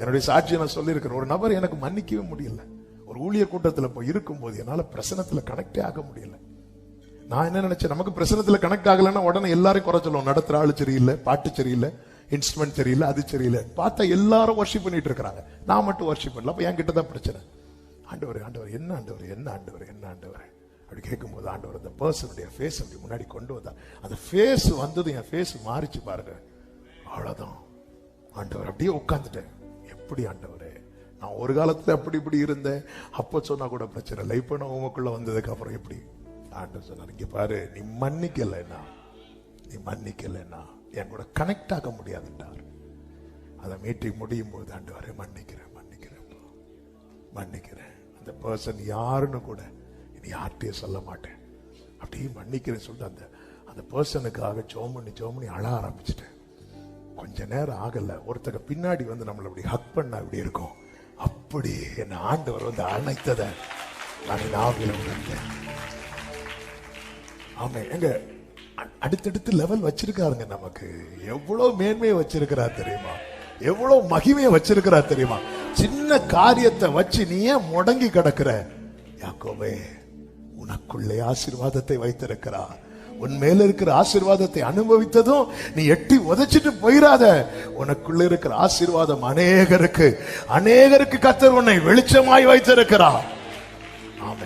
என்னுடைய சாட்சியை நான் சொல்லியிருக்கிறேன். ஒரு நபர் எனக்கு மன்னிக்கவே முடியல. ஒரு ஊழிய கூட்டத்தில் போய் இருக்கும்போது என்னால பிரசனத்துல கனெக்டே ஆக முடியல. நான் என்ன நினைச்சேன், நமக்கு பிரசனத்துல கனெக்ட் ஆகலன்னா உடனே எல்லாரும் குறை சொல்லுவோம். நடத்துற ஆளு சரியில்லை, பாட்டு சரியில்லை, இன்ஸ்ட்ருமெண்ட் சரியில்லை, அது சரியில்லை. பார்த்தா எல்லாரும் வர்ஷிப் பண்ணிட்டு இருக்காங்க, நான் மட்டும் வர்ஷிப் பண்ணல. அப்ப என் கிட்டதான் பிரச்சனை. ஆண்டவர் ஆண்டவர் என்ன ஆண்டவர் என்ன ஆண்டவர் என்ன ஆண்டவர் அப்படி கேட்கும்போது ஆண்டவர் அந்த பர்சனுடைய ஃபேஸ் அப்படி முன்னாடி கொண்டு வந்தா. அந்த ஃபேஸ் வந்தது, என் ஃபேஸ் மாறிச்சு பாருங்க. அவ்வளவுதான். ஆண்டவர் அப்படியே உட்கார்ந்துட்டேன். எப்படி ஆண்டவரே, நான் ஒரு காலத்துல அப்படி இப்படி இருந்தேன், அப்ப சொன்னா கூட பிரச்சனை இல்லை. இப்ப நான் உமக்குள்ள வந்ததுக்கு அப்புறம் எப்படி? ஆண்டவர் சொன்னார், இங்க பாரு, நீ மன்னிக்கலைன்னா என் கூட கனெக்ட் ஆக முடியாதுன்றார். அதை மீட்டிங் முடியும் போது ஆண்டவரே மன்னிக்கிறேன் அந்த பர்சன் யாருன்னு கூட இனி யார்கிட்டயும் சொல்ல மாட்டேன், அப்படியே மன்னிக்கிறேன்னு சொல்லிட்டு அந்த பர்சனுக்காக ஜோமனி அழ ஆரம்பிச்சுட்டேன். கொஞ்ச நேரம் ஆகல, ஒருத்தங்க பின்னாடி வந்து நம்மளை அப்படி ஹக் பண்ண அப்படி இருக்கும். அப்படி என்ன ஆண்டவர் வந்து அணைத்ததை நான் ஆவியில உணர்ந்தேன். ஆமா, எங்க அடுத்தடுத்து லெவல் வச்சிருக்காருங்க. நமக்கு எவ்வளவு மேன்மையை வச்சிருக்கிறார் தெரியுமா? எவ்வளவு மகிமையை வச்சிருக்கிறார் தெரியுமா? சின்ன காரியத்தை வச்சு நீ ஏன் முடங்கி கிடக்கிற? யாக்கோபே, உனக்குள்ளே ஆசீர்வாதத்தை வைத்திருக்கிறார். உன் மேல இருக்கிற ஆசீர்வாதத்தை அனுபவித்ததும் நீ எட்டி உதைச்சிட்டு போயிராத. உனக்குள்ள இருக்கிற ஆசீர்வாதம் அநேகருக்கு கர்த்தர் உன்னை வெளிச்சமாய் வைத்திருக்கிறார். ஆமென்.